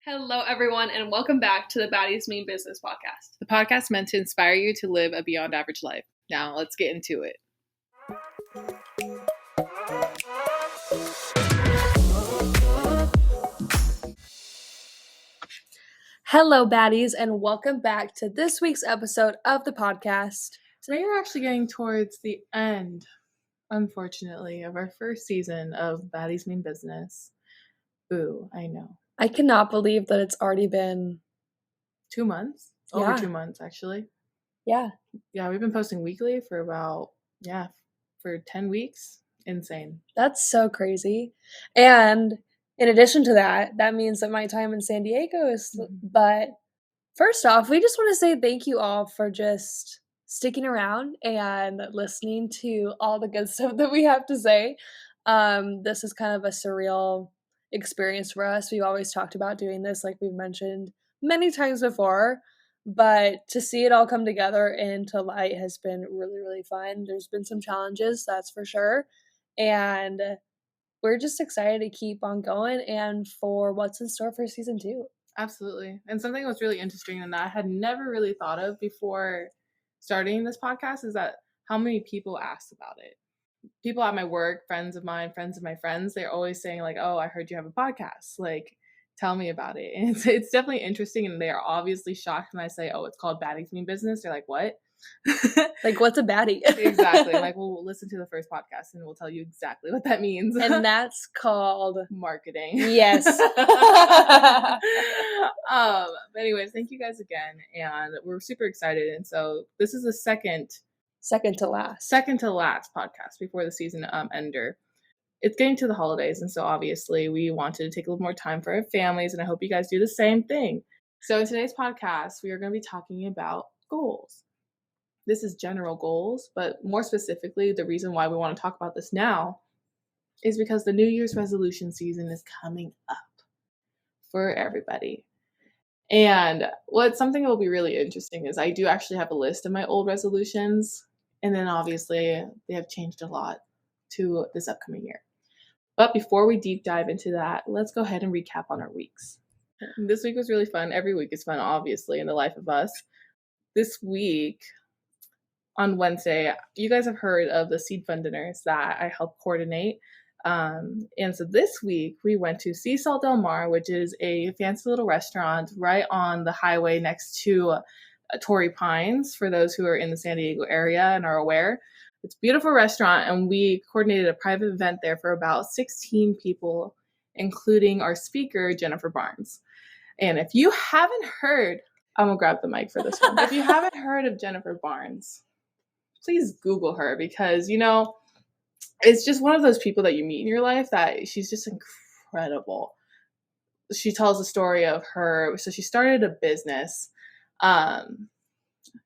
Hello, everyone, and welcome back to the Baddies Mean Business podcast. The podcast meant to inspire you to live a beyond average life. Now, let's get into it. Hello, Baddies, and welcome back to this week's episode of the podcast. Today, we're actually getting towards the end, unfortunately, of our first season of Baddies Mean Business. Ooh, I know. I cannot believe that it's already been 2 months? Yeah. Over 2 months, actually. Yeah, we've been posting weekly for for 10 weeks. Insane. That's so crazy. And in addition to that, that means that my time in San Diego is, but first off, we just want to say thank you all for just sticking around and listening to all the good stuff that we have to say. This is kind of a surreal experience for us. We've always talked about doing this, like we've mentioned many times before, but to see it all come together into light has been really, really fun. There's been some challenges, that's for sure, and we're just excited to keep on going and for what's in store for season 2. Absolutely. And something that was really interesting and that I had never really thought of before starting this podcast is that how many people asked about it. People at my work, friends of mine, friends of my friends, they're always saying like, oh, I heard you have a podcast. Like, tell me about it. And it's definitely interesting. And they are obviously shocked when I say, oh, it's called Baddies Mean Business. They're like, what? Like, what's a baddie? Exactly. Like, well, we'll listen to the first podcast and we'll tell you exactly what that means. And that's called marketing. Yes. But anyways, thank you guys again. And we're super excited. And so this is the second to last podcast before the season ender. It's getting to the holidays, and so obviously we wanted to take a little more time for our families, and I hope you guys do the same thing. So in today's podcast, we are going to be talking about goals. This is general goals, but more specifically, the reason why we want to talk about this now is because the New Year's resolution season is coming up for everybody. And what's something that will be really interesting is I do actually have a list of my old resolutions, and then obviously they have changed a lot to this upcoming year. But before we deep dive into that, let's go ahead and recap on our weeks. This week was really fun. Every week is fun, obviously, in the life of us. This week, on Wednesday, you guys have heard of the seed fund dinners that I help coordinate. And so this week, we went to Cecil Del Mar, which is a fancy little restaurant right on the highway next to Torrey Pines, for those who are in the San Diego area and are aware. It's a beautiful restaurant, and we coordinated a private event there for about 16 people, including our speaker, Jennifer Barnes. And if you haven't heard, I'm going to grab the mic for this one. If you haven't heard of Jennifer Barnes, please Google her because, you know, it's just one of those people that you meet in your life that she's just incredible. She tells the story of her. So she started a business,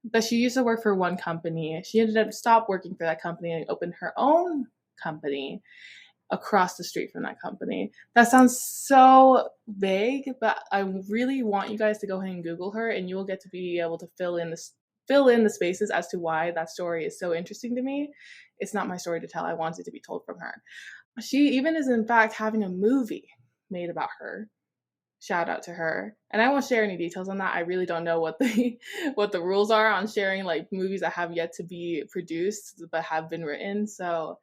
but she used to work for one company. She ended up stopped working for that company and opened her own company across the street from that company. That sounds so vague, but I really want you guys to go ahead and Google her, and you will get to be able to fill in the spaces as to why that story is so interesting to me. It's not my story to tell. I want it to be told from her. She even is in fact having a movie made about her. Shout out to her. And I won't share any details on that. I really don't know what the rules are on sharing like movies that have yet to be produced but have been written. So,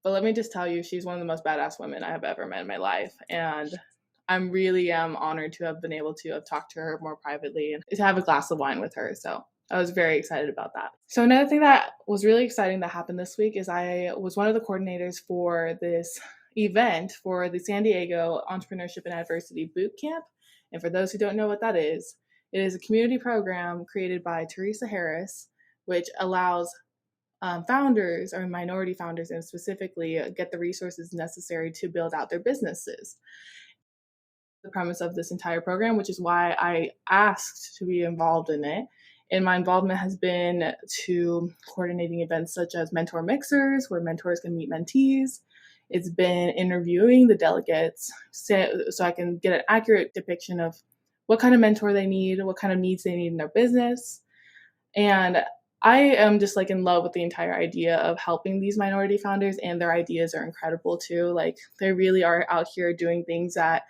but let me just tell you, she's one of the most badass women I have ever met in my life. And I'm really honored to have been able to have talked to her more privately and to have a glass of wine with her. So I was very excited about that. So another thing that was really exciting that happened this week is I was one of the coordinators for this event for the San Diego Entrepreneurship and Adversity Boot Camp. And for those who don't know what that is, it is a community program created by Teresa Harris, which allows founders or minority founders and specifically get the resources necessary to build out their businesses. The premise of this entire program, which is why I asked to be involved in it. And my involvement has been to coordinating events such as mentor mixers, where mentors can meet mentees. It's been interviewing the delegates so I can get an accurate depiction of what kind of mentor they need, what kind of needs they need in their business. And I am just like in love with the entire idea of helping these minority founders, and their ideas are incredible too. Like they really are out here doing things that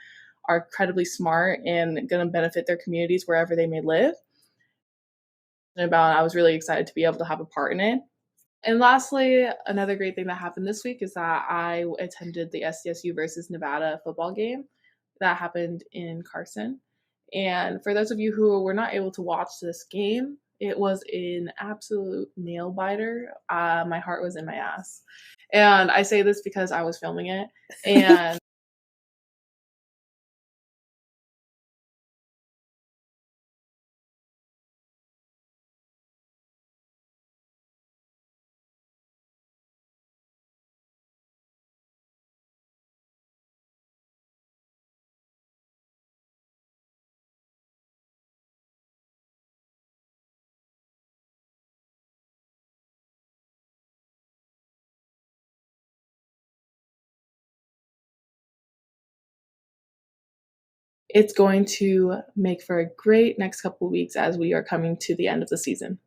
are incredibly smart and going to benefit their communities wherever they may live. I was really excited to be able to have a part in it. And lastly, another great thing that happened this week is that I attended the SDSU versus Nevada football game that happened in Carson. And for those of you who were not able to watch this game, it was an absolute nail biter. My heart was in my ass. And I say this because I was filming it. And it's going to make for a great next couple of weeks as we are coming to the end of the season.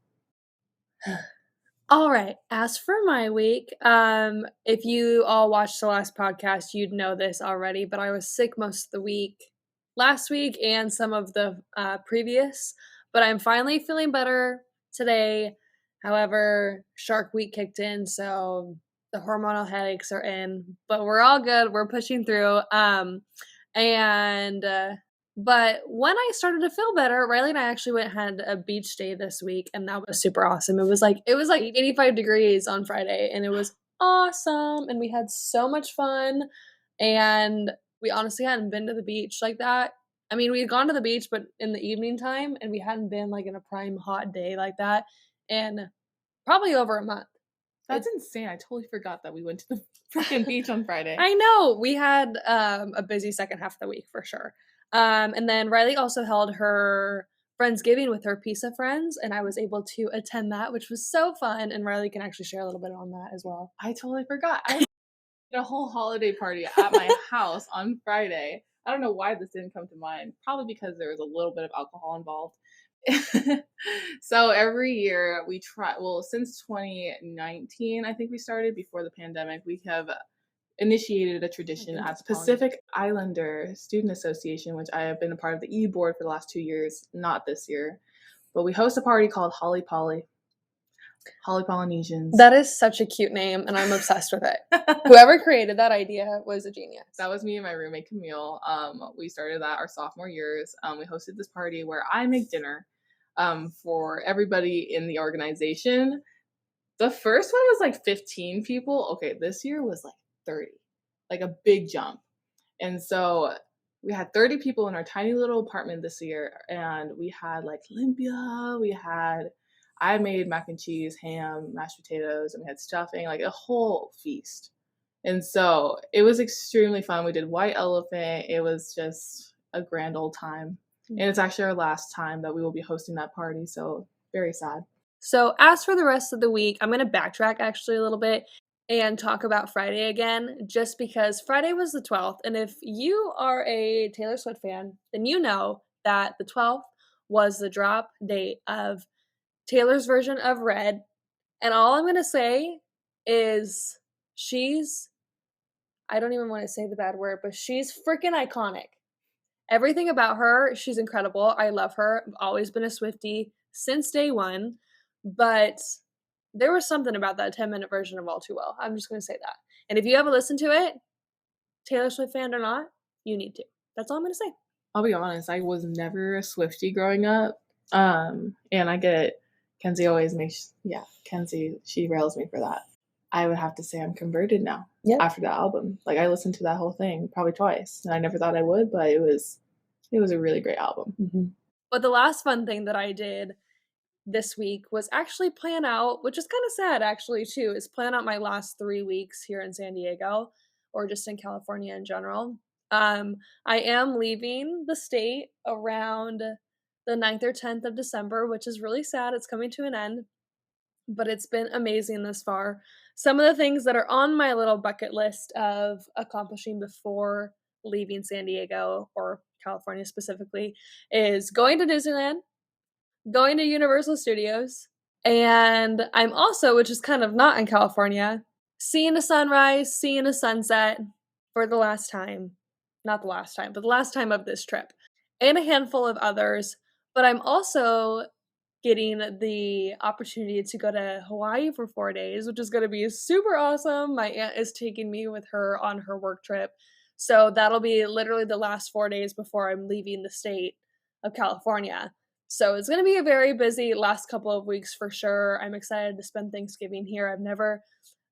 All right. As for my week, if you all watched the last podcast, you'd know this already, but I was sick most of the week last week and some of the previous, but I'm finally feeling better today. However, Shark Week kicked in, so the hormonal headaches are in, but we're all good. We're pushing through. But when I started to feel better, Rylie and I actually went and had a beach day this week, and that was super awesome. It was like 85 degrees on Friday, and it was awesome, and we had so much fun, and we honestly hadn't been to the beach like that. I mean, we had gone to the beach, but in the evening time, and we hadn't been like in a prime hot day like that in probably over a month. That's insane. I totally forgot that we went to the freaking beach on Friday. I know. We had a busy second half of the week for sure. And then Rylie also held her Friendsgiving with her piece of friends, and I was able to attend that, which was so fun. And Rylie can actually share a little bit on that as well. I totally forgot. I did a whole holiday party at my house on Friday. I don't know why this didn't come to mind. Probably because there was a little bit of alcohol involved. So every year we try, since 2019, I think we started before the pandemic, we have initiated a tradition at the Pacific Islander Student Association, which I have been a part of the e-board for the last 2 years, not this year, but we host a party called Holly Polynesians. That is such a cute name, and I'm obsessed with it. Whoever created that idea was a genius. That was me and my roommate Camille. We started that our sophomore years. We hosted this party where I make dinner for everybody in the organization. The first one was like 15 people. Okay, this year was like 30, like a big jump. And so we had 30 people in our tiny little apartment this year, and we had like lumpia, I made mac and cheese, ham, mashed potatoes, and we had stuffing, like a whole feast. And so it was extremely fun. We did white elephant. It was just a grand old time. And it's actually our last time that we will be hosting that party, so very sad. So as for the rest of the week, I'm going to backtrack actually a little bit and talk about Friday again, just because Friday was the 12th. And if you are a Taylor Swift fan, then you know that the 12th was the drop date of Taylor's version of Red. And all I'm going to say is I don't even want to say the bad word, but she's freaking iconic. Everything about her, she's incredible. I love her. I've always been a Swiftie since day one. But there was something about that 10-minute version of All Too Well. I'm just going to say that. And if you haven't listened to it, Taylor Swift fan or not, you need to. That's all I'm going to say. I'll be honest, I was never a Swiftie growing up. And I get, Kenzie always Kenzie, she rails me for that. I would have to say I'm converted now after that album. Like, I listened to that whole thing probably twice, and I never thought I would, but it was a really great album. Mm-hmm. But the last fun thing that I did this week was actually plan out, which is kind of sad actually too, is plan out my last 3 weeks here in San Diego, or just in California in general. I am leaving the state around the 9th or 10th of December, which is really sad. It's coming to an end, but it's been amazing this far. Some of the things that are on my little bucket list of accomplishing before leaving San Diego, or California specifically, is going to Disneyland, going to Universal Studios, and I'm also, which is kind of not in California, seeing a sunrise, seeing a sunset for the last time not the last time, but the last time of this trip, and a handful of others. But I'm also getting the opportunity to go to Hawaii for 4 days, which is gonna be super awesome. My aunt is taking me with her on her work trip, so that'll be literally the last 4 days before I'm leaving the state of California. So it's gonna be a very busy last couple of weeks for sure. I'm excited to spend Thanksgiving here.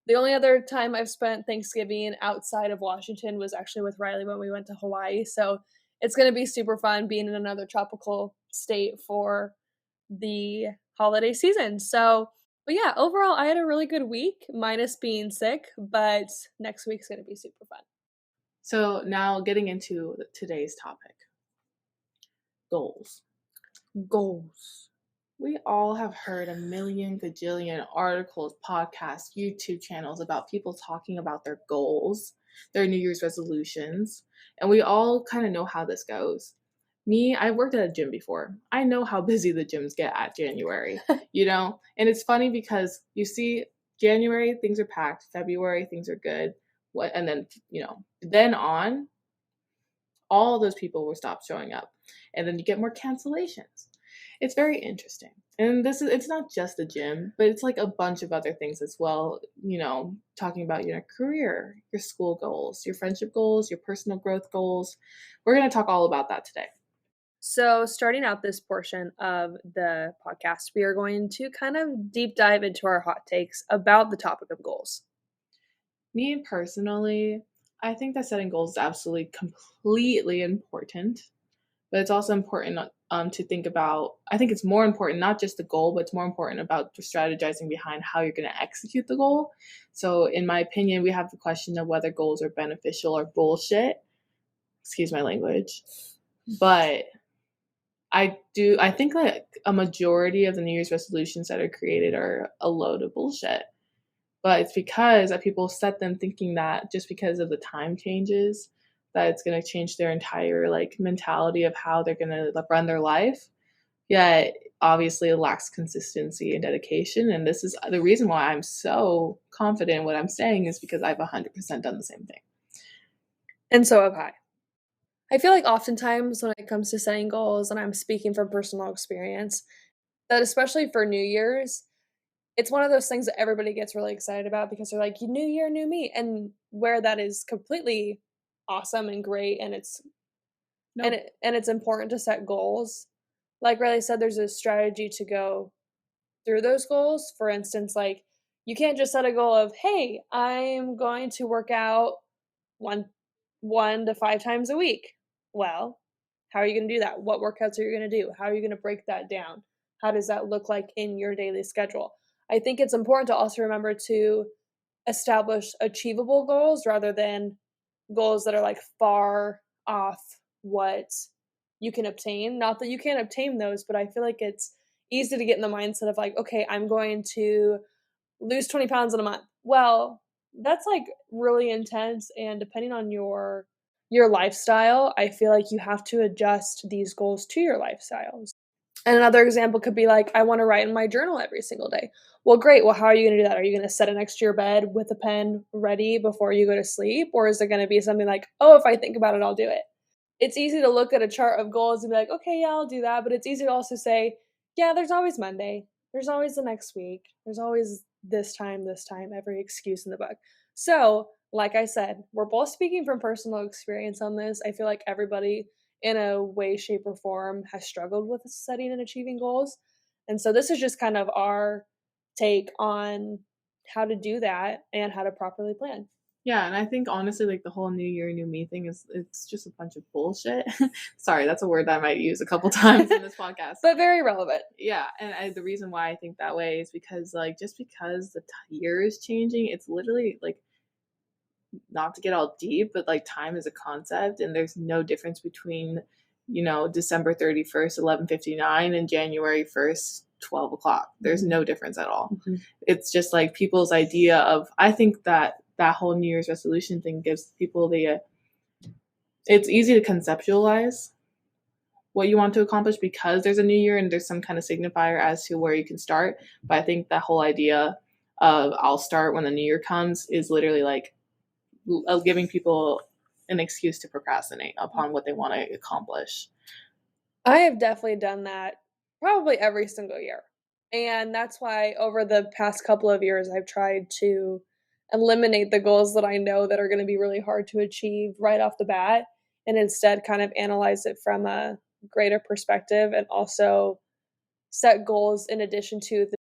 The only other time I've spent Thanksgiving outside of Washington was actually with Rylie when we went to Hawaii, so it's gonna be super fun being in another tropical state for the holiday season. So, but yeah, overall, I had a really good week, minus being sick, but next week's gonna be super fun. So now getting into today's topic, goals. Goals. We all have heard a million gajillion articles, podcasts, YouTube channels about people talking about their goals, their New Year's resolutions, and we all kind of know how this goes. Me, I worked at a gym before. I know how busy the gyms get at January, And it's funny because you see January, things are packed. February, things are good. And then, then on, all those people will stop showing up. And then you get more cancellations. It's very interesting. And it's not just the gym, but it's like a bunch of other things as well, talking about your career, your school goals, your friendship goals, your personal growth goals. We're going to talk all about that today. So, starting out this portion of the podcast, we are going to kind of deep dive into our hot takes about the topic of goals. Me personally, I think that setting goals is absolutely completely important, but it's also important to think about. I think it's more important, not just the goal, but it's more important about strategizing behind how you're going to execute the goal. So in my opinion, we have the question of whether goals are beneficial or bullshit. Excuse my language. But I think like a majority of the New Year's resolutions that are created are a load of bullshit. But it's because people set them thinking that just because of the time changes, that it's going to change their entire mentality of how they're going to run their life. Yet obviously it lacks consistency and dedication. And this is the reason why I'm so confident in what I'm saying, is because I've 100% done the same thing. And so have I. I feel like oftentimes when it comes to setting goals, and I'm speaking from personal experience, that especially for New Year's, it's one of those things that everybody gets really excited about because they're like, new year, new me. And where that is completely awesome and great, and it's important to set goals. Like Rylie said, there's a strategy to go through those goals. For instance, like you can't just set a goal of, hey, I'm going to work out one to 5 times a week. Well, how are you going to do that? What workouts are you going to do? How are you going to break that down? How does that look like in your daily schedule? I think it's important to also remember to establish achievable goals rather than goals that are like far off what you can obtain. Not that you can't obtain those, but I feel like it's easy to get in the mindset of like, okay, I'm going to lose 20 pounds in a month. Well, that's like really intense, and depending on your lifestyle, I feel like you have to adjust these goals to your lifestyles. And another example could be like, I want to write in my journal every single day. Well, great. Well, how are you going to do that? Are you going to set it next to your bed with a pen ready before you go to sleep? Or is it going to be something like, oh, if I think about it, I'll do it? It's easy to look at a chart of goals and be like, okay, yeah, I'll do that. But it's easy to also say, yeah, there's always Monday. There's always the next week. There's always this time, every excuse in the book. So, like I said, we're both speaking from personal experience on this. I feel like everybody in a way, shape, or form has struggled with setting and achieving goals. And so this is just kind of our take on how to do that and how to properly plan. Yeah, and I think honestly, like the whole new year, new me thing it's just a bunch of bullshit. Sorry, that's a word that I might use a couple times in this podcast. But very relevant. Yeah, and the reason why I think that way is because just because the year is changing, it's literally not to get all deep, but time is a concept, and there's no difference between December 31st 11:59 and January 1st 12 o'clock. There's no difference at all. Mm-hmm. It's just people's idea of, I think that whole New Year's resolution thing gives people it's easy to conceptualize what you want to accomplish because there's a new year and there's some kind of signifier as to where you can start. But I think that whole idea of I'll start when the new year comes is literally giving people an excuse to procrastinate upon what they want to accomplish. I have definitely done that probably every single year. And that's why over the past couple of years, I've tried to eliminate the goals that I know that are going to be really hard to achieve right off the bat and instead kind of analyze it from a greater perspective and also set goals in addition to the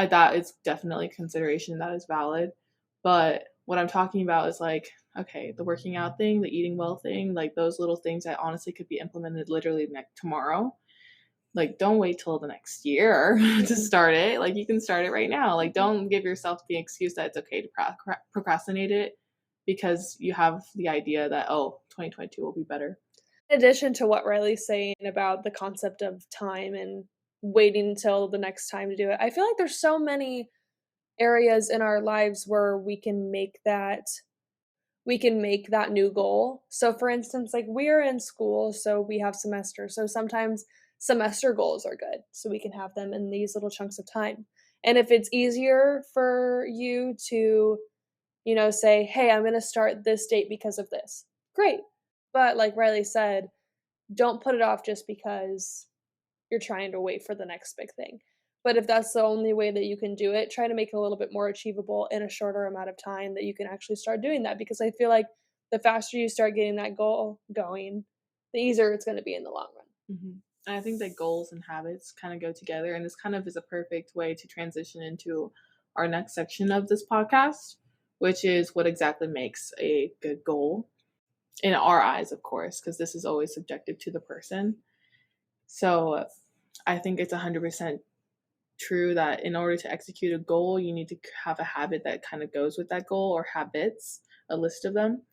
That is definitely a consideration that is valid. But what I'm talking about is like, okay, the working out thing, the eating well thing, like those little things that honestly could be implemented literally tomorrow. Like, don't wait till the next year to start it. Like, you can start it right now. Like, don't give yourself the excuse that it's okay to procrastinate it because you have the idea that, oh, 2022 will be better. in addition to what Riley's saying about the concept of time and waiting until the next time to do it. I feel like there's so many areas in our lives where we can make that new goal. So for instance, like we're in school, so we have semesters. So sometimes semester goals are good. So we can have them in these little chunks of time. And if it's easier for you to, say, "Hey, I'm going to start this date because of this." Great. But like Riley said, don't put it off just because you're trying to wait for the next big thing. But if that's the only way that you can do it, try to make it a little bit more achievable in a shorter amount of time that you can actually start doing that. Because I feel like the faster you start getting that goal going, the easier it's going to be in the long run. Mm-hmm. And I think that goals and habits kind of go together. And this kind of is a perfect way to transition into our next section of this podcast, which is what exactly makes a good goal in our eyes, of course, because this is always subjective to the person. So I think it's 100% true that in order to execute a goal, you need to have a habit that kind of goes with that goal, or habits, a list of them.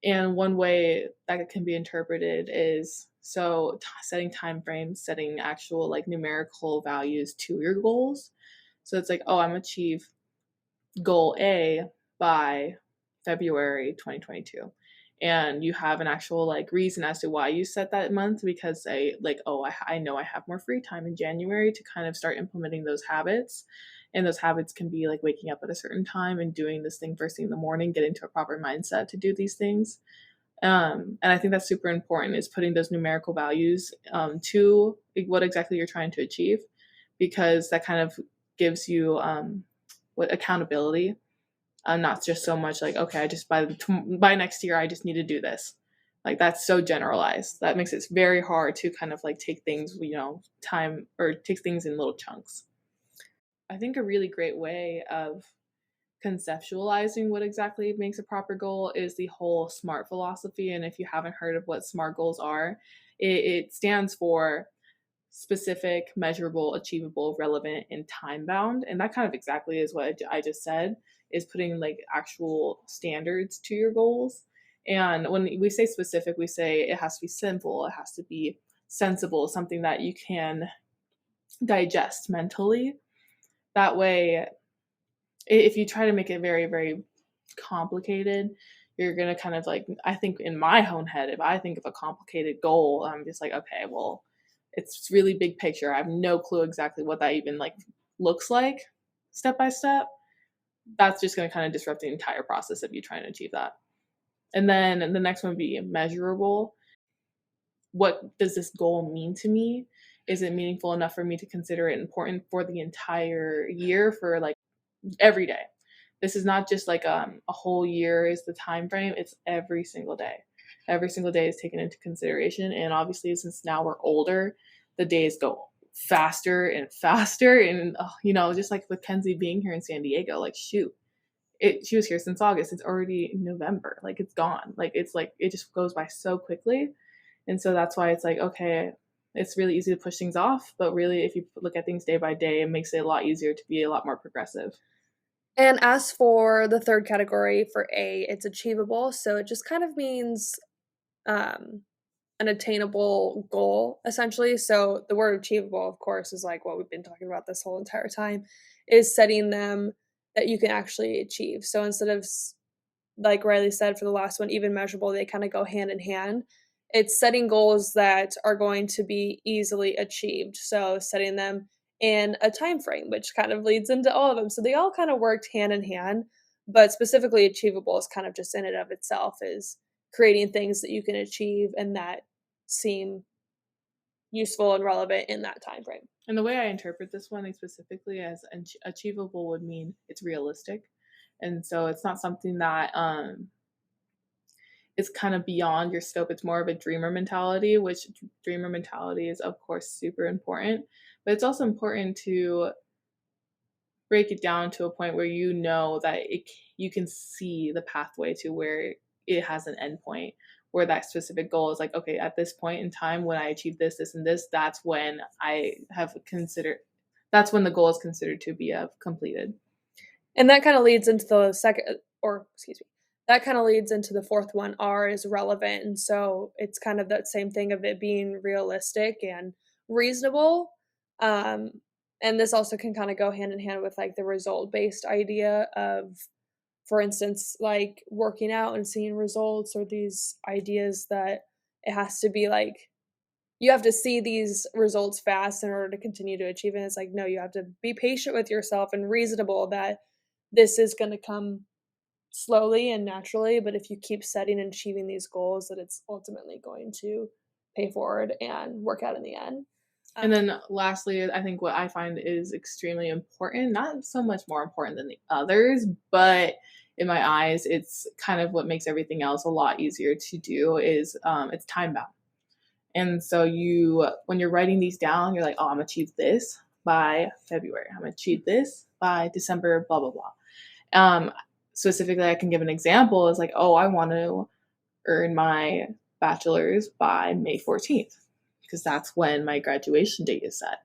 And one way that it can be interpreted is setting time frames, setting actual like numerical values to your goals. So it's like, oh, I'm achieve goal A by February 2022. And you have an actual like reason as to why you set that month, because I know I have more free time in January to kind of start implementing those habits. And those habits can be like waking up at a certain time and doing this thing first thing in the morning, getting to a proper mindset to do these things. And I think that's super important, is putting those numerical values to what exactly you're trying to achieve, because that kind of gives you what accountability. Not just so much like, okay, I just by next year I just need to do this. Like, that's so generalized. That makes it very hard to kind of like take things, time, or take things in little chunks. I think a really great way of conceptualizing what exactly makes a proper goal is the whole SMART philosophy. And if you haven't heard of what SMART goals are, it stands for specific, measurable, achievable, relevant, and time bound. And that kind of exactly is what I just said, is putting like actual standards to your goals. And when we say specific, we say it has to be simple, it has to be sensible, something that you can digest mentally. That way, if you try to make it very, very complicated, you're going to kind of like, I think in my own head, if I think of a complicated goal, I'm just like, okay, well, it's really big picture. I have no clue exactly what that even like looks like step by step. That's just going to kind of disrupt the entire process of you trying to achieve that. And then the next one would be measurable. What does this goal mean to me? is it meaningful enough for me to consider it important for the entire year, for like every day? This is not just like a whole year is the time frame. It's every single day. Every single day is taken into consideration. And obviously, since now we're older, the days go faster and faster. And, just like with Kenzie being here in San Diego, like, shoot, she was here since August. It's already November. Like, it's gone. Like, it's like, it just goes by so quickly. And so that's why it's like, okay, it's really easy to push things off. But really, if you look at things day by day, it makes it a lot easier to be a lot more progressive. And as for the third category for A, it's achievable. So it just kind of means an attainable goal, essentially. So the word achievable, of course, is like what we've been talking about this whole entire time, is setting them that you can actually achieve. So instead of, like Rylie said for the last one, even measurable, they kind of go hand in hand. It's setting goals that are going to be easily achieved. So setting them in a time frame, which kind of leads into all of them. So they all kind of worked hand in hand, but specifically achievable is kind of just in and of itself is creating things that you can achieve and that seem useful and relevant in that time frame. And the way I interpret this one specifically as achievable would mean it's realistic. And so it's not something that it's kind of beyond your scope. It's more of a dreamer mentality, which dreamer mentality is, of course, super important. But it's also important to break it down to a point where you know that you can see the pathway to where it has an endpoint, where that specific goal is like, okay, at this point in time, when I achieve this, this, and this, that's when that's when the goal is considered to be completed. And that kind of leads into that kind of leads into the fourth one. R is relevant. And so it's kind of that same thing of it being realistic and reasonable. And this also can kind of go hand in hand with like the result-based idea of, for instance, like working out and seeing results, or these ideas that it has to be like, you have to see these results fast in order to continue to achieve it. And it's like, no, you have to be patient with yourself and reasonable that this is going to come slowly and naturally. But if you keep setting and achieving these goals, that it's ultimately going to pay forward and work out in the end. And then lastly, I think what I find is extremely important, not so much more important than the others, but in my eyes, it's kind of what makes everything else a lot easier to do, is it's time bound. And so when you're writing these down, you're like, oh, I'm going to achieve this by February. I'm going to achieve this by December, blah, blah, blah. Specifically, I can give an example. It's like, oh, I want to earn my bachelor's by May 14th. Because that's when my graduation date is set.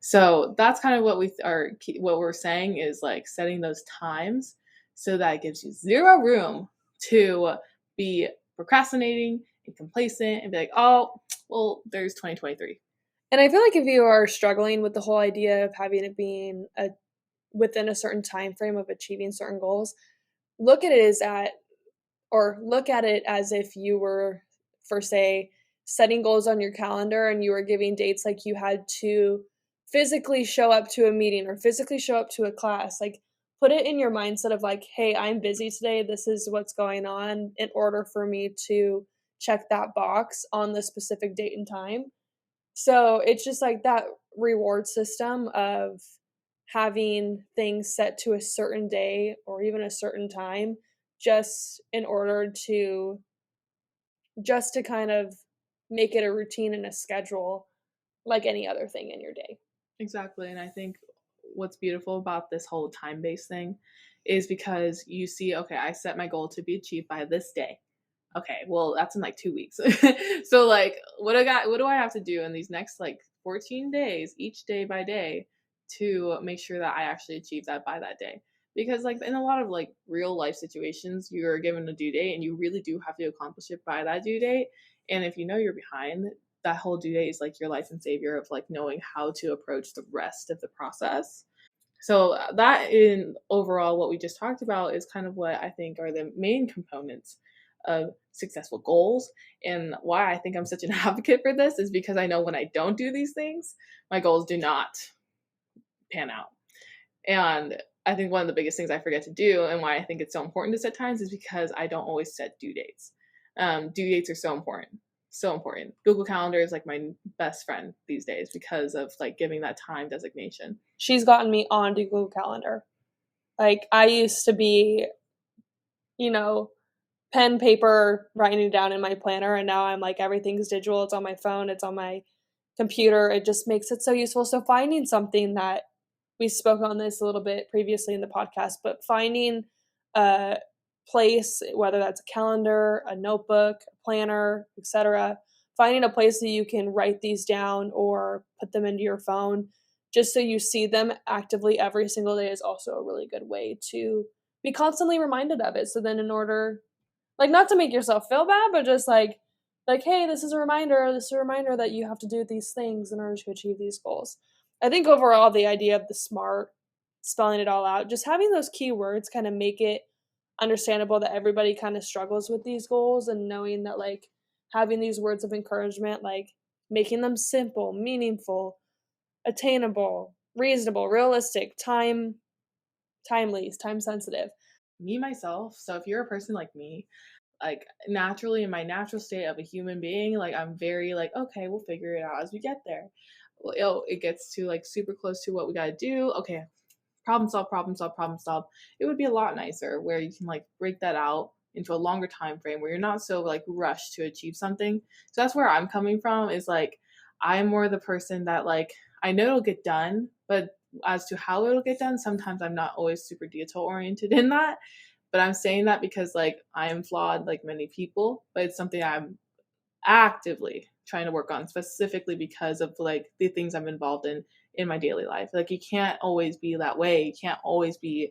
So that's kind of what we're saying is like setting those times so that it gives you zero room to be procrastinating and complacent and be like, oh, well, there's 2023. And I feel like if you are struggling with the whole idea of having it being within a certain time frame of achieving certain goals, look at it as if you were, for say, setting goals on your calendar and you were giving dates, like you had to physically show up to a meeting or physically show up to a class. Like, put it in your mindset of like, hey, I'm busy today. This is what's going on, in order for me to check that box on the specific date and time. So it's just like that reward system of having things set to a certain day or even a certain time, just in order to kind of make it a routine and a schedule like any other thing in your day. Exactly. And I think what's beautiful about this whole time-based thing is because you see, okay, I set my goal to be achieved by this day. Okay, well, that's in like 2 weeks. So like, what do I have to do in these next like 14 days, each day by day, to make sure that I actually achieve that by that day? Because like in a lot of like real life situations, you're given a due date and you really do have to accomplish it by that due date. And if you know you're behind, that whole due date is like your life and savior of like knowing how to approach the rest of the process. So that in overall what we just talked about is kind of what I think are the main components of successful goals. And why I think I'm such an advocate for this is because I know when I don't do these things, my goals do not pan out. And I think one of the biggest things I forget to do, and why I think it's so important to set times, is because I don't always set due dates. Due dates are so important. So important. Google Calendar is like my best friend these days because of like giving that time designation. She's gotten me on to Google Calendar. Like, I used to be, pen, paper, writing it down in my planner, and now I'm like, everything's digital. It's on my phone, it's on my computer. It just makes it so useful. So finding something that, we spoke on this a little bit previously in the podcast, but finding a place, whether that's a calendar, a notebook, a planner, etc., finding a place that you can write these down or put them into your phone just so you see them actively every single day is also a really good way to be constantly reminded of it. So then in order, like, not to make yourself feel bad, but just like, hey, this is a reminder that you have to do these things in order to achieve these goals. I think overall the idea of the SMART, spelling it all out, just having those keywords kind of make it understandable that everybody kind of struggles with these goals, and knowing that, like, having these words of encouragement, like making them simple, meaningful, attainable, reasonable, realistic, timely, time sensitive. Me, myself, so if you're a person like me, like naturally in my natural state of a human being, like I'm very like, okay, we'll figure it out as we get there. Well, it gets to like super close to what we got to do. Okay, problem solve, problem solve, problem solve. It would be a lot nicer where you can like break that out into a longer time frame where you're not so like rushed to achieve something. So that's where I'm coming from, is like I'm more the person that like I know it'll get done, but as to how it'll get done, sometimes I'm not always super detail oriented in that. But I'm saying that because like I am flawed like many people, but it's something I'm actively trying to work on, specifically because of like the things I'm involved in my daily life. Like you can't always be that way. You can't always be,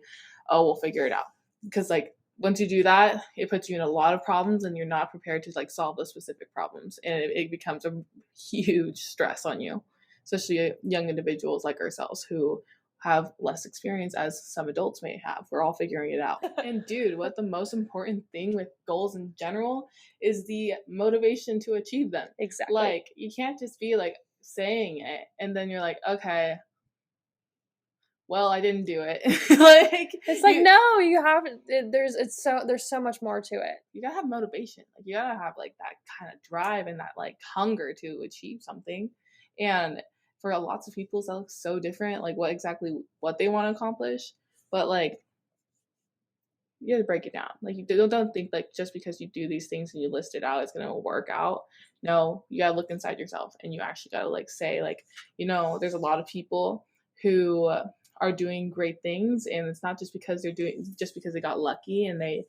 oh, we'll figure it out. Because like once you do that, it puts you in a lot of problems and you're not prepared to like solve those specific problems. And it becomes a huge stress on you, especially young individuals like ourselves who have less experience as some adults may have. We're all figuring it out. And dude, what the most important thing with goals in general is the motivation to achieve them. Exactly. Like you can't just be like saying it and then you're like, okay, well, I didn't do it. Like it's like, no, you haven't. There's so much more to it. You gotta have motivation. Like you gotta have like that kind of drive and that like hunger to achieve something. And for lots of people, that looks so different. Like what they want to accomplish, but like you gotta break it down. Like you don't think like just because you do these things and you list it out, it's gonna work out. No, you gotta look inside yourself and you actually gotta like say like, there's a lot of people who are doing great things, and it's not just because they got lucky and they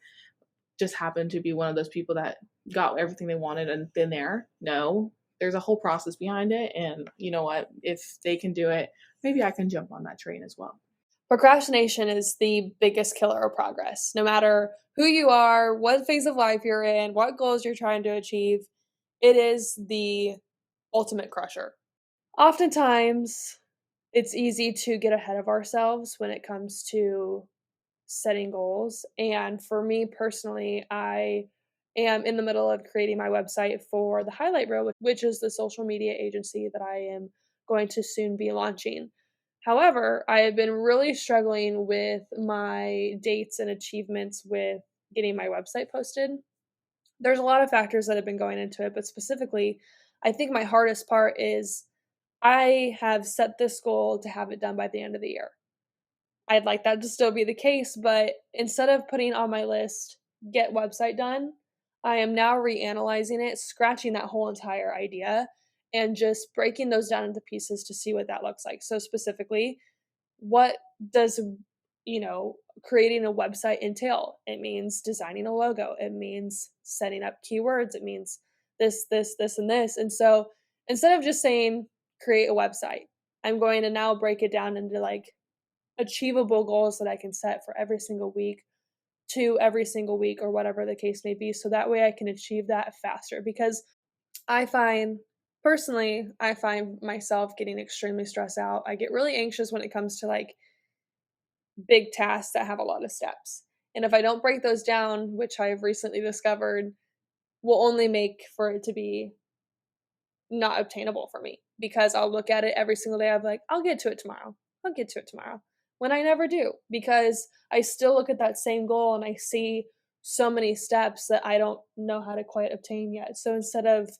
just happen to be one of those people that got everything they wanted and thin air. No, there's a whole process behind it. And you know what? If they can do it, maybe I can jump on that train as well. Procrastination is the biggest killer of progress. No matter who you are, what phase of life you're in, what goals you're trying to achieve, it is the ultimate crusher. Oftentimes, it's easy to get ahead of ourselves when it comes to setting goals. And for me personally, I am in the middle of creating my website for the Highlight Reel, which is the social media agency that I am going to soon be launching. However, I have been really struggling with my dates and achievements with getting my website posted. There's a lot of factors that have been going into it, but specifically, I think my hardest part is I have set this goal to have it done by the end of the year. I'd like that to still be the case, but instead of putting on my list, get website done, I am now reanalyzing it, scratching that whole entire idea, and just breaking those down into pieces to see what that looks like. So specifically, what does, creating a website entail? It means designing a logo. It means setting up keywords. It means this, and this. And so instead of just saying create a website, I'm going to now break it down into like achievable goals that I can set for every single week, to every single week, or whatever the case may be. So that way I can achieve that faster, because I find myself getting extremely stressed out. I get really anxious when it comes to like big tasks that have a lot of steps. And if I don't break those down, which I've recently discovered will only make for it to be not obtainable for me, because I'll look at it every single day. I'm like, I'll get to it tomorrow. When I never do, because I still look at that same goal and I see so many steps that I don't know how to quite obtain yet. So instead of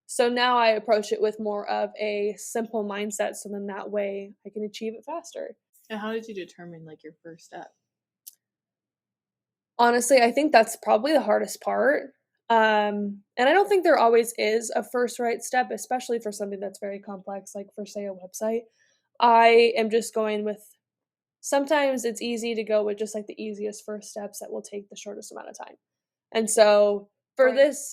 So now I approach it with more of a simple mindset, so then that way I can achieve it faster. And how did you determine like your first step? Honestly, I think that's probably the hardest part. And I don't think there always is a first right step, especially for something that's very complex, like for say a website. I am just going with, sometimes it's easy to go with just like the easiest first steps that will take the shortest amount of time. And so for this,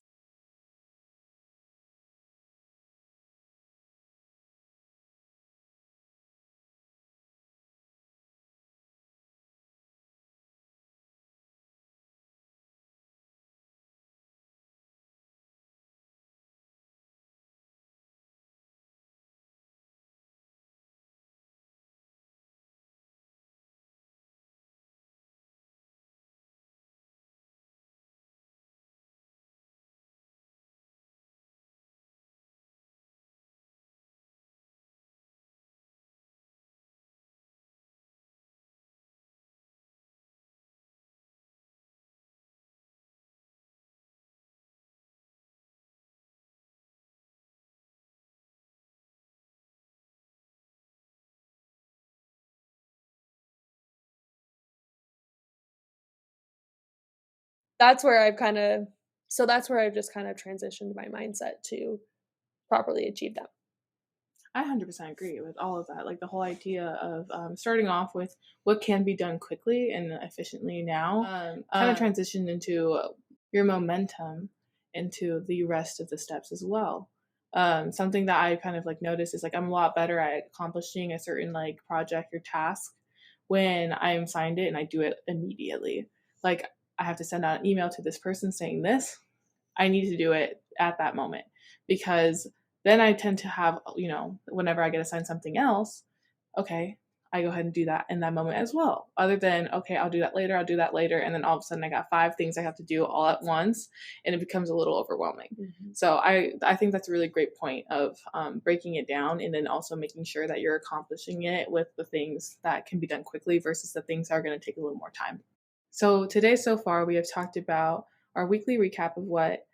that's where I've kind of, so that's where I've just kind of transitioned my mindset to properly achieve them. I 100% agree with all of that. Like the whole idea of starting off with what can be done quickly and efficiently now, kind of transitioned into your momentum into the rest of the steps as well. Something that I kind of like noticed is like I'm a lot better at accomplishing a certain like project or task when I'm assigned it and I do it immediately. Like I have to send out an email to this person saying this. I need to do it at that moment because then I tend to have, whenever I get assigned something else, okay, I go ahead and do that in that moment as well. Other than, okay, I'll do that later. And then all of a sudden I got 5 things I have to do all at once and it becomes a little overwhelming. Mm-hmm. So I think that's a really great point of breaking it down and then also making sure that you're accomplishing it with the things that can be done quickly versus the things that are going to take a little more time. So today so far we have talked about our weekly recap of what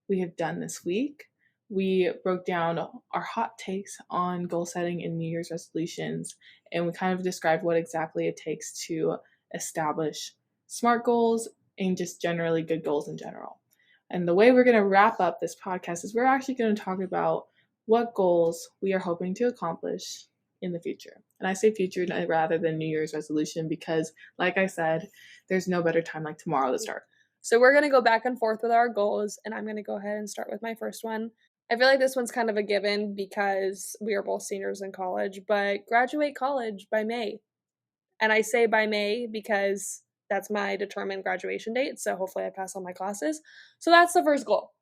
we have done this week. We broke down our hot takes on goal setting and New Year's resolutions, and we kind of described what exactly it takes to establish SMART goals and just generally good goals in general. And the way we're going to wrap up this podcast is we're actually going to talk about what goals we are hoping to accomplish in the future. And I say future rather than New Year's resolution because, like I said, there's no better time like tomorrow to start. So we're going to go back and forth with our goals, and I'm going to go ahead and start with my first one. I feel like this one's kind of a given because we are both seniors in college, but graduate college by May. And I say by May because that's my determined graduation date, so hopefully I pass all my classes. So that's the first goal.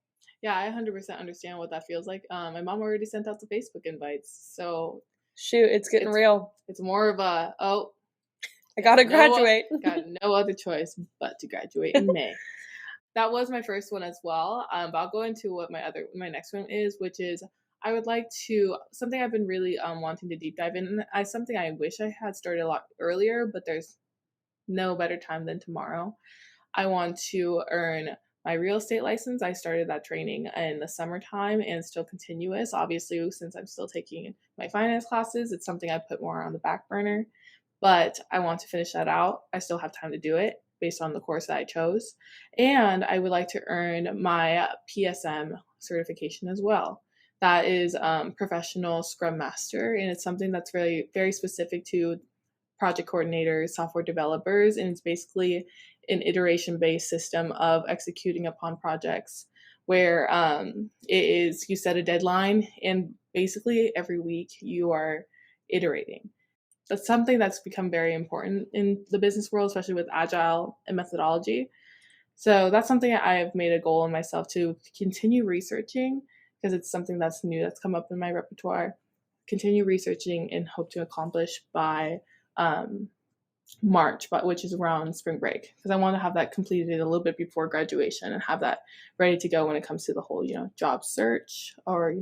Yeah, I 100% understand what that feels like. My mom already sent out the Facebook invites, so... Shoot, it's getting real. It's more of a, I gotta graduate. Got no other choice but to graduate in May. That was my first one as well. But I'll go into what my next one is, which is I would like to, something I've been really wanting to deep dive in. Something I wish I had started a lot earlier, but there's no better time than tomorrow. I want to earn my real estate license. I started that training in the summertime and it's still continuous. Obviously, since I'm still taking my finance classes, it's something I put more on the back burner. But I want to finish that out. I still have time to do it based on the course that I chose. And I would like to earn my PSM certification as well. That is professional Scrum Master, and it's something that's very, very specific to project coordinators, software developers, and it's basically an iteration-based system of executing upon projects where it is you set a deadline and basically every week you are iterating. That's something that's become very important in the business world, especially with agile and methodology. So that's something I've made a goal in myself to continue researching because it's something that's new that's come up in my repertoire. Continue researching and hope to accomplish by March, which is around spring break, because I want to have that completed a little bit before graduation and have that ready to go when it comes to the whole, job search or,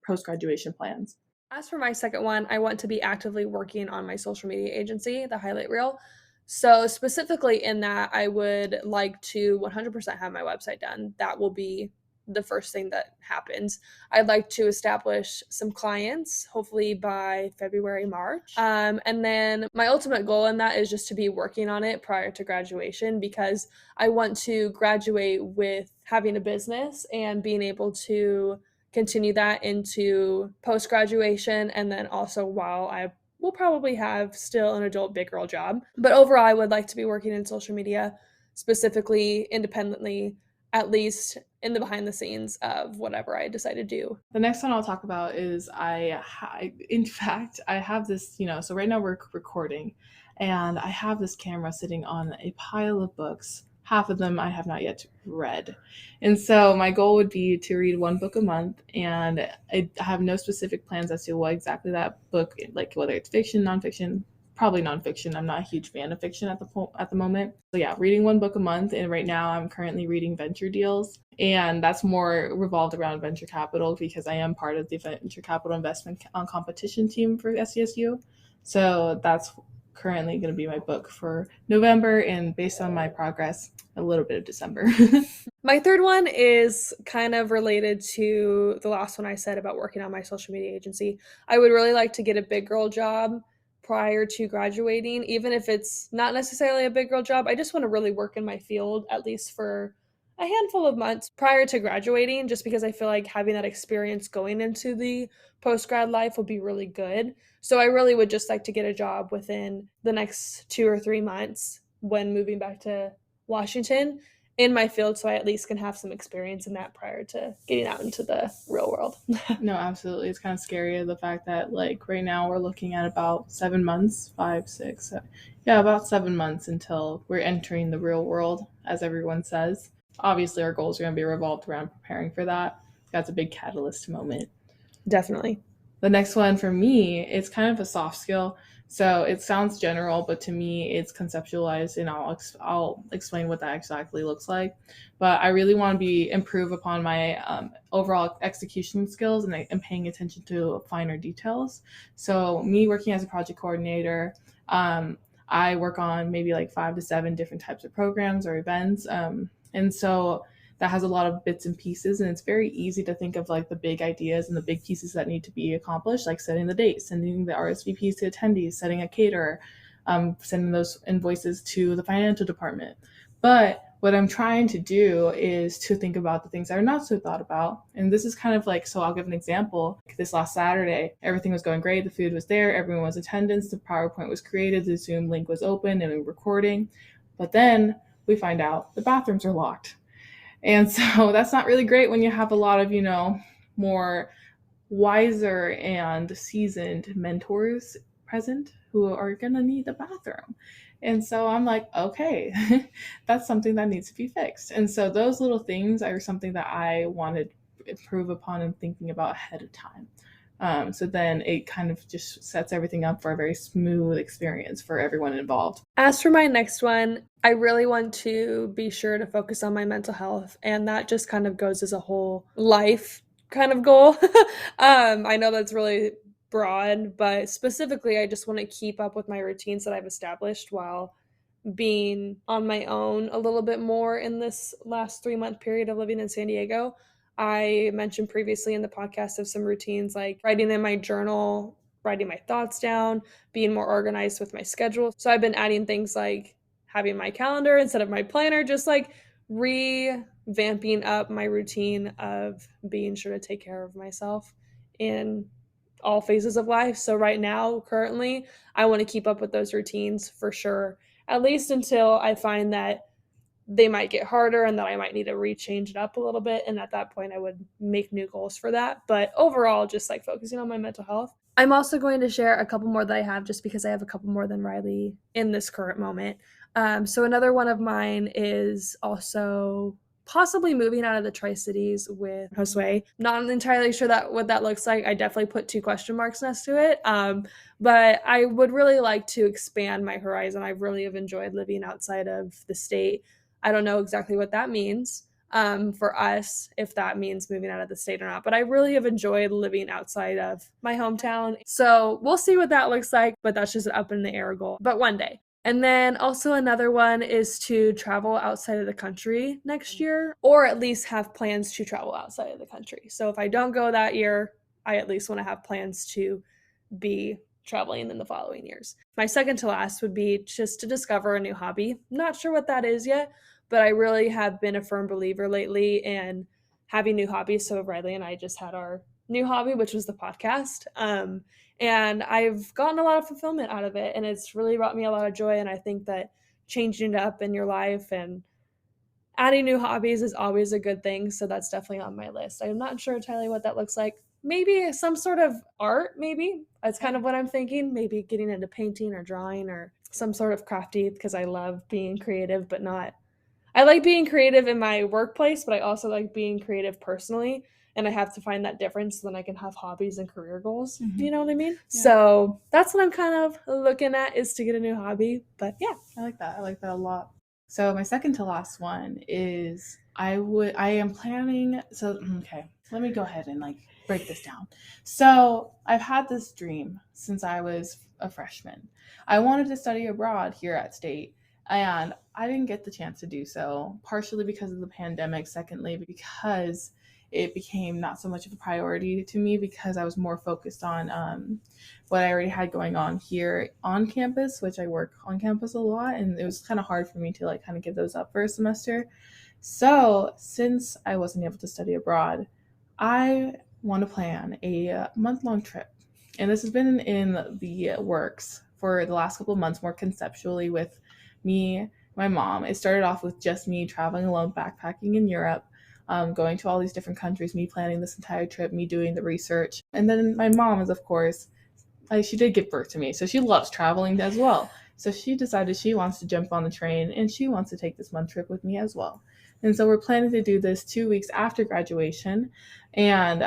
post-graduation plans. As for my second one, I want to be actively working on my social media agency, the highlight reel. So specifically in that, I would like to 100% have my website done. That will be the first thing that happens. I'd like to establish some clients, hopefully by February, March. And then my ultimate goal in that is just to be working on it prior to graduation, because I want to graduate with having a business and being able to continue that into post-graduation, and then also while I will probably have still an adult big girl job. But overall, I would like to be working in social media, specifically independently, at least in the behind the scenes of whatever I decide to do. The next one I'll talk about is in fact, I have this, so right now we're recording, and I have this camera sitting on a pile of books. Half of them I have not yet read. And so my goal would be to read one book a month, and I have no specific plans as to what exactly that book, like whether it's fiction, nonfiction, probably nonfiction. I'm not a huge fan of fiction at the moment. So yeah, reading one book a month. And right now I'm currently reading Venture Deals. And that's more revolved around venture capital because I am part of the venture capital investment competition team for SCSU. So that's currently going to be my book for November, and based on my progress, a little bit of December. My third one is kind of related to the last one I said about working on my social media agency. I would really like to get a big girl job prior to graduating, even if it's not necessarily a big girl job. I just want to really work in my field, at least for a handful of months prior to graduating, just because I feel like having that experience going into the post-grad life will be really good. So I really would just like to get a job within the next 2 or 3 months when moving back to Washington in my field, so I at least can have some experience in that prior to getting out into the real world. No, absolutely. It's kind of scary, the fact that like right now we're looking at about 7 months, 5, 6, about 7 months until we're entering the real world, as everyone says. Obviously our goals are going to be revolved around preparing for that. That's a big catalyst moment. Definitely. The next one for me, it's kind of a soft skill. So it sounds general, but to me it's conceptualized, and I'll explain what that exactly looks like. But I really want to improve upon my overall execution skills and paying attention to finer details. So me working as a project coordinator, I work on maybe like 5 to 7 different types of programs or events. And so that has a lot of bits and pieces, and it's very easy to think of like the big ideas and the big pieces that need to be accomplished, like setting the date, sending the RSVPs to attendees, setting a caterer, sending those invoices to the financial department. But what I'm trying to do is to think about the things that are not so thought about. And this is kind of like, so I'll give an example. This last Saturday, everything was going great. The food was there. Everyone was in attendance. The PowerPoint was created. The Zoom link was open and we were recording. But then we find out the bathrooms are locked. And so that's not really great when you have a lot of, more wiser and seasoned mentors present who are going to need the bathroom. And so I'm like, okay, that's something that needs to be fixed. And so those little things are something that I want to improve upon and thinking about ahead of time. So then it kind of just sets everything up for a very smooth experience for everyone involved. As for my next one, I really want to be sure to focus on my mental health, and that just kind of goes as a whole life kind of goal. I know that's really broad, but specifically, I just want to keep up with my routines that I've established while being on my own a little bit more in this last 3-month period of living in San Diego. I mentioned previously in the podcast of some routines like writing in my journal, writing my thoughts down, being more organized with my schedule. So I've been adding things like having my calendar instead of my planner, just like revamping up my routine of being sure to take care of myself in all phases of life. So right now, currently, I want to keep up with those routines for sure, at least until I find that they might get harder and that I might need to rechange it up a little bit. And at that point, I would make new goals for that. But overall, just like focusing on my mental health. I'm also going to share a couple more that I have just because I have a couple more than Rylie in this current moment. So another one of mine is also possibly moving out of the Tri-Cities with Josue. Not entirely sure what that looks like. I definitely put 2 question marks next to it. But I would really like to expand my horizon. I really have enjoyed living outside of the state. I don't know exactly what that means for us, if that means moving out of the state or not. But I really have enjoyed living outside of my hometown. So we'll see what that looks like, but that's just an up in the air goal. But one day. And then also another one is to travel outside of the country next year, or at least have plans to travel outside of the country. So if I don't go that year, I at least want to have plans to be traveling in the following years. My second to last would be just to discover a new hobby. Not sure what that is yet, but I really have been a firm believer lately in having new hobbies. So Rylie and I just had our new hobby, which was the podcast. And I've gotten a lot of fulfillment out of it, and it's really brought me a lot of joy. And I think that changing it up in your life and adding new hobbies is always a good thing. So that's definitely on my list. I'm not sure entirely what that looks like. Maybe some sort of art, maybe. That's kind of what I'm thinking. Maybe getting into painting or drawing or some sort of crafty, because I love being creative, but not. I like being creative in my workplace, but I also like being creative personally. And I have to find that difference so then I can have hobbies and career goals. Mhm. You know what I mean? Yeah. So that's what I'm kind of looking at, is to get a new hobby. But yeah. I like that. I like that a lot. So my second to last one is I am planning. So, okay, let me go ahead and like break this down. So I've had this dream since I was a freshman. I wanted to study abroad here at State, and I didn't get the chance to do so, partially because of the pandemic, secondly because it became not so much of a priority to me because I was more focused on what I already had going on here on campus, which I work on campus a lot, and it was kind of hard for me to like kind of give those up for a semester. So since I wasn't able to study abroad, I want to plan a month-long trip. And this has been in the works for the last couple of months, more conceptually with me, my mom. It started off with just me traveling alone, backpacking in Europe, going to all these different countries, me planning this entire trip, me doing the research. And then my mom is, of course, she did give birth to me, so she loves traveling as well. So she decided she wants to jump on the train and she wants to take this month trip with me as well. And so we're planning to do this 2 weeks after graduation. And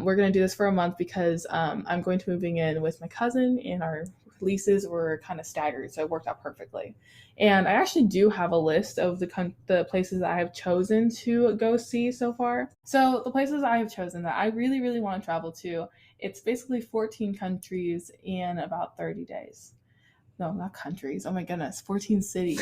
we're going to do this for a month because I'm going to be moving in with my cousin, and our leases were kind of staggered, so it worked out perfectly. And I actually do have a list of the places that I have chosen to go see so far. So the places I have chosen that I really, really want to travel to, it's basically 14 countries in about 30 days. No, not countries. Oh my goodness. 14 cities.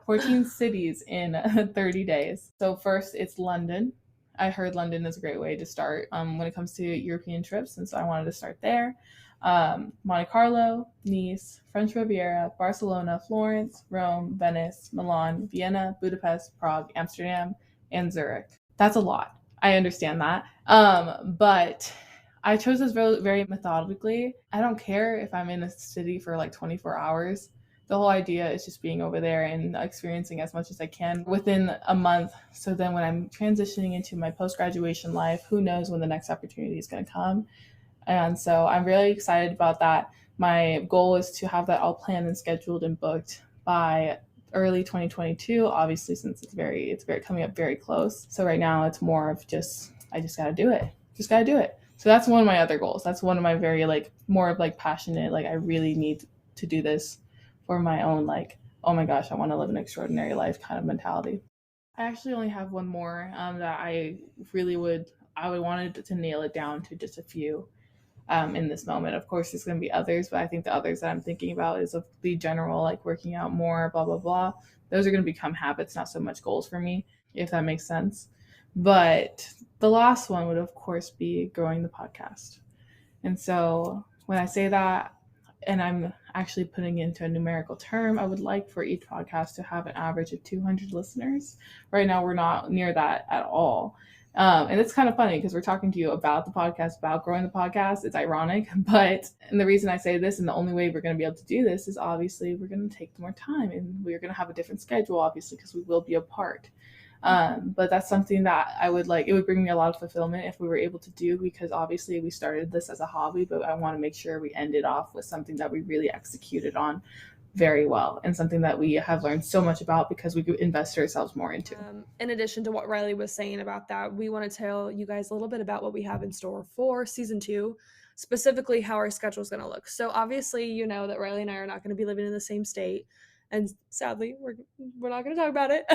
14 cities in 30 days. So first it's London. I heard London is a great way to start when it comes to European trips, and so I wanted to start there. Monte Carlo, Nice, French Riviera, Barcelona, Florence, Rome, Venice, Milan, Vienna, Budapest, Prague, Amsterdam, and Zurich. That's a lot. I understand that. But I chose this very, very methodically. I don't care if I'm in a city for like 24 hours. The whole idea is just being over there and experiencing as much as I can within a month. So then when I'm transitioning into my post-graduation life, who knows when the next opportunity is going to come. And so I'm really excited about that. My goal is to have that all planned and scheduled and booked by early 2022, obviously, since it's very coming up very close. So right now it's more of I just got to do it. Just got to do it. So that's one of my other goals. That's one of my very more of passionate, I really need to do this for my own oh my gosh, I want to live an extraordinary life kind of mentality. I actually only have one more that I would wanted to nail it down to just a few in this moment. Of course, there's going to be others, but I think the others that I'm thinking about is of the general, working out more, blah, blah, blah. Those are going to become habits, not so much goals for me, if that makes sense. But the last one would, of course, be growing the podcast. And so when I say that, and I'm actually putting it into a numerical term, I would like for each podcast to have an average of 200 listeners. Right now, we're not near that at all. And it's kind of funny because we're talking to you about the podcast, about growing the podcast. It's ironic, and the reason I say this and the only way we're going to be able to do this is obviously we're going to take more time and we're going to have a different schedule, obviously, because we will be apart. But that's something that I would it would bring me a lot of fulfillment if we were able to do, because obviously we started this as a hobby, but I want to make sure we ended off with something that we really executed on very well and something that we have learned so much about because we could invest ourselves more into. In addition to what Rylie was saying about that, we want to tell you guys a little bit about what we have in store for season 2, specifically how our schedule is going to look. So obviously, you know that Rylie and I are not going to be living in the same state, and sadly, we're not going to talk about it.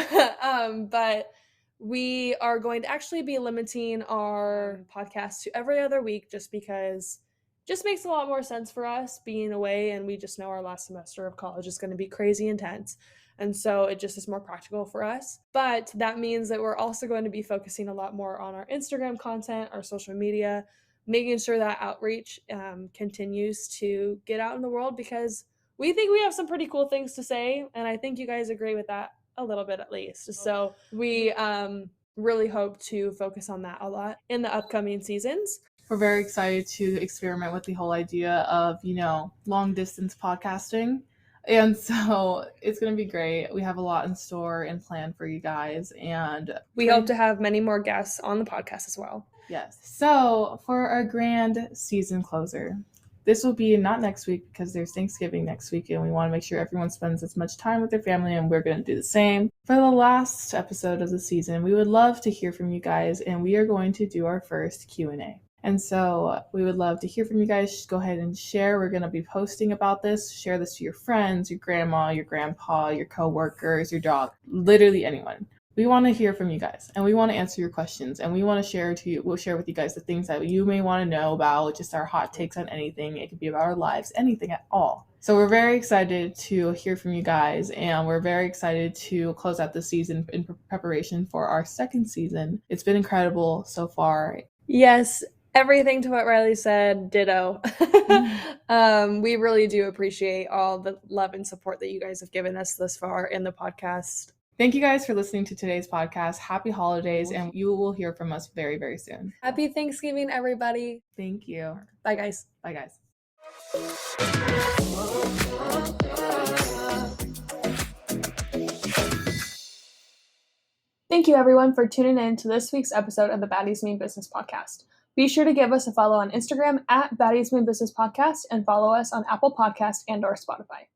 But we are going to actually be limiting our podcast to every other week, just because just makes a lot more sense for us being away, and we just know our last semester of college is going to be crazy intense. And so it just is more practical for us. But that means that we're also going to be focusing a lot more on our Instagram content, our social media, making sure that outreach continues to get out in the world, because we think we have some pretty cool things to say. And I think you guys agree with that a little bit at least. So we really hope to focus on that a lot in the upcoming seasons. We're very excited to experiment with the whole idea of, long distance podcasting. And so it's going to be great. We have a lot in store and planned for you guys. And we hope to have many more guests on the podcast as well. Yes. So for our grand season closer, this will be not next week because there's Thanksgiving next week, and we want to make sure everyone spends as much time with their family, and we're going to do the same. For the last episode of the season, we would love to hear from you guys, and we are going to do our first Q&A. And so we would love to hear from you guys. Just go ahead and share. We're going to be posting about this. Share this to your friends, your grandma, your grandpa, your coworkers, your dog, literally anyone. We want to hear from you guys, and we want to answer your questions, and we want to share to you. We'll share with you guys the things that you may want to know about, just our hot takes on anything. It could be about our lives, anything at all. So we're very excited to hear from you guys, and we're very excited to close out the season in preparation for our second season. It's been incredible so far. Yes. Everything to what Rylie said, ditto. We really do appreciate all the love and support that you guys have given us thus far in the podcast. Thank you guys for listening to today's podcast. Happy holidays, and you will hear from us very, very soon. Happy Thanksgiving, everybody. Thank you. Bye, guys. Bye, guys. Thank you, everyone, for tuning in to this week's episode of the Baddies Mean Business Podcast. Be sure to give us a follow on Instagram at Baddies Mean Business Podcast, and follow us on Apple Podcasts and or Spotify.